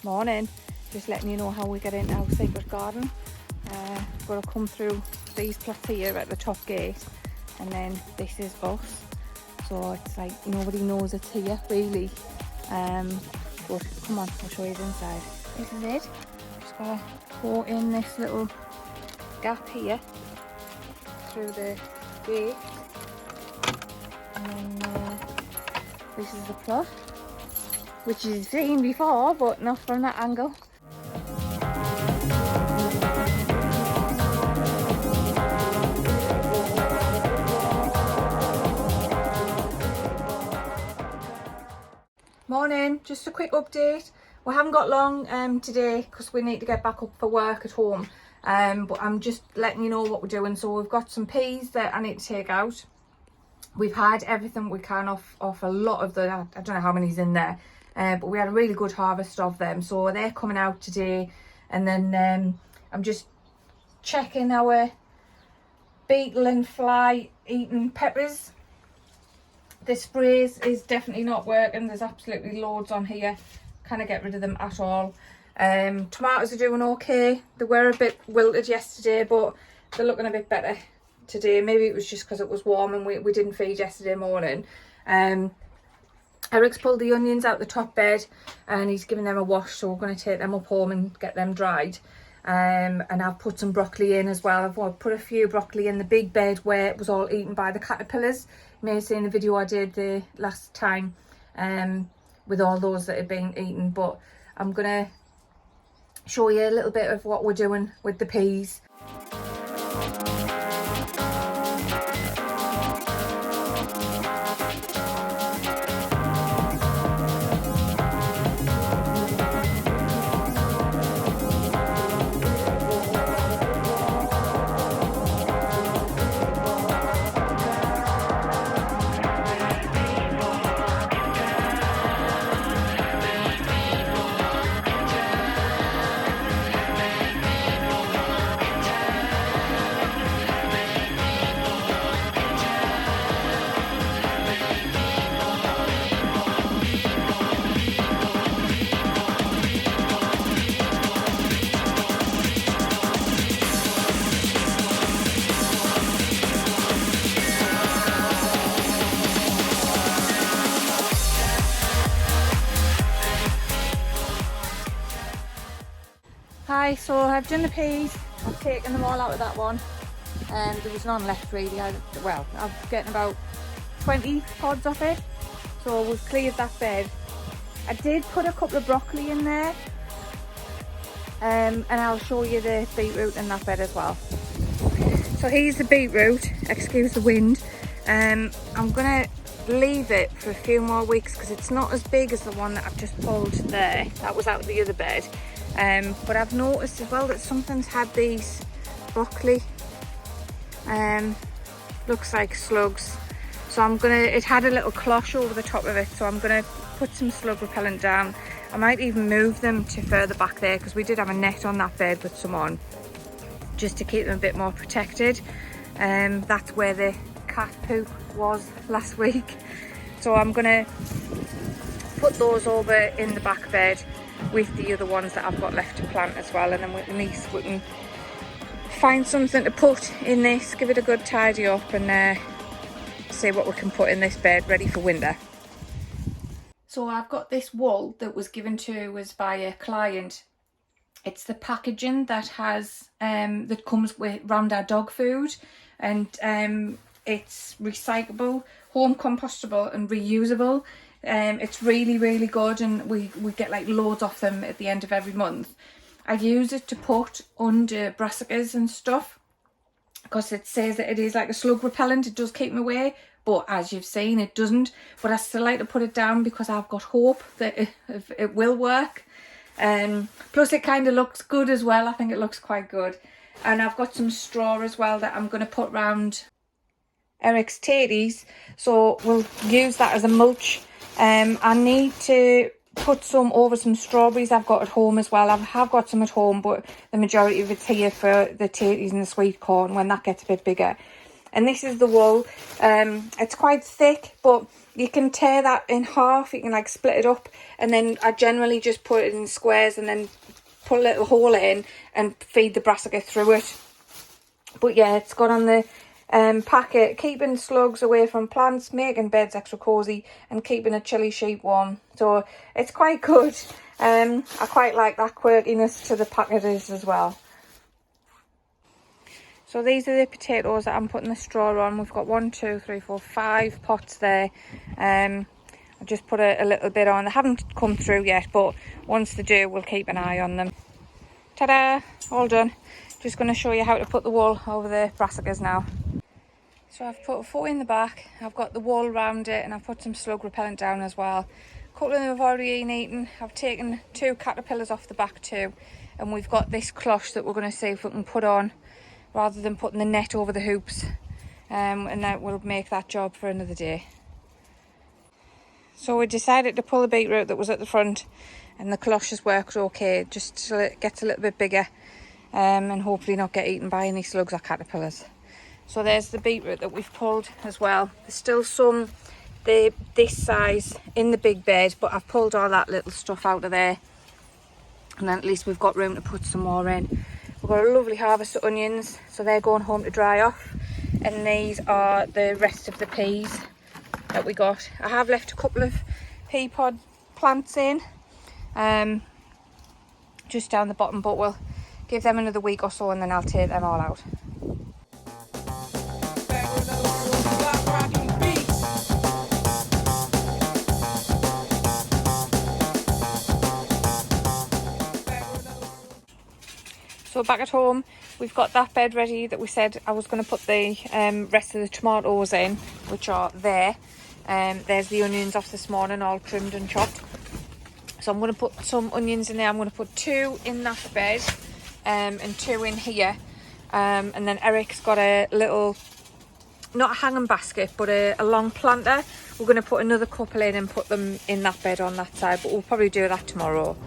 Morning, just letting you know how we get into our secret garden. Got to come through these plots here at the top gate, and then this is us, so it's like nobody knows it's here really, but come on, I'll show you the inside. This is it. Just gotta go in this little gap here through the gate, and then this is the plot, which you've seen before, but not from that angle. Morning, just a quick update. We haven't got long today because we need to get back up for work at home, but I'm just letting you know what we're doing. So we've got some peas that I need to take out. We've had everything we can off a lot of the, I don't know how many's in there, but we had a really good harvest of them, so they're coming out today. And then I'm just checking our beetle and fly eating peppers. The sprays is definitely not working. There's absolutely loads on here. Can't get rid of them at all. Tomatoes are doing okay. They were a bit wilted yesterday, but they're looking a bit better today. Maybe it was just because it was warm and we didn't feed yesterday morning. Eric's pulled the onions out the top bed and he's given them a wash, so we're going to take them up home and get them dried. And I've put some broccoli in as well. I've put a few broccoli in the big bed where it was all eaten by the caterpillars. You may have seen the video I did the last time with all those that had been eaten, but I'm going to show you a little bit of what we're doing with the peas. Hi, so I've done the peas. I've taken them all out of that one. There was none left really. I'm getting about 20 pods off it. So we've cleared that bed. I did put a couple of broccoli in there. And I'll show you the beetroot in that bed as well. So here's the beetroot, excuse the wind. I'm gonna leave it for a few more weeks because it's not as big as the one that I've just pulled there. That was out of the other bed. But I've noticed as well that something's had these broccoli, looks like slugs, so it had a little cloche over the top of it, so I'm gonna put some slug repellent down. I might even move them to further back there because we did have a net on that bed with some on, just to keep them a bit more protected. That's where the cat poop was last week, so I'm gonna put those over in the back bed with the other ones that I've got left to plant as well, and then at least we can find something to put in this, give it a good tidy up, and see what we can put in this bed ready for winter. So I've got this wool that was given to us by a client. It's the packaging that has that comes with round our dog food, and it's recyclable, home compostable and reusable. It's really good, and we get like loads of them at the end of every month. I use it to put under brassicas and stuff because it says that it is like a slug repellent. It does keep them away, but as you've seen, it doesn't. But I still like to put it down because I've got hope that it will work. Plus it kind of looks good as well. I think it looks quite good. And I've got some straw as well that I'm going to put round Eric's taties, so we'll use that as a mulch. I need to put some over some strawberries I've got at home as well. I have got some at home, but the majority of it's here for the taties and the sweet corn when that gets a bit bigger. And this is the wool. It's quite thick, but you can tear that in half, you can like split it up, and then I generally just put it in squares and then put a little hole in and feed the brassica through it. But yeah, it's got on the packet, keeping slugs away from plants, making beds extra cosy, and keeping a chilly sheep warm. So it's quite good. I quite like that quirkiness to the packages as well. So these are the potatoes that I'm putting the straw on. We've got 1, 2, 3, 4, 5 pots there. I just put a little bit on. They haven't come through yet, but once they do, we'll keep an eye on them. Ta-da! All done. Just going to show you how to put the wool over the brassicas now. So I've put a foot in the back. I've got the wool around it, and I've put some slug repellent down as well. A couple of them have already been eaten. I've taken 2 caterpillars off the back too. And we've got this cloche that we're going to see if we can put on, rather than putting the net over the hoops, and that will make that job for another day. So we decided to pull the beetroot that was at the front, and the cloche has worked okay, just till it gets a little bit bigger, and hopefully not get eaten by any slugs or caterpillars. So there's the beetroot that we've pulled as well. There's still some this size in the big bed, but I've pulled all that little stuff out of there, and then at least we've got room to put some more in. We've got a lovely harvest of onions, so they're going home to dry off. And these are the rest of the peas that we got. I have left a couple of pea pod plants in, just down the bottom, but we'll give them another week or so and then I'll take them all out. So back at home, we've got that bed ready that we said I was going to put the rest of the tomatoes in, which are there. There's the onions off this morning, all trimmed and chopped. So I'm going to put some onions in there. I'm going to put 2 in that bed and 2 in here. And then Eric's got a little, not a hanging basket, but a long planter. We're going to put another couple in and put them in that bed on that side, but we'll probably do that tomorrow.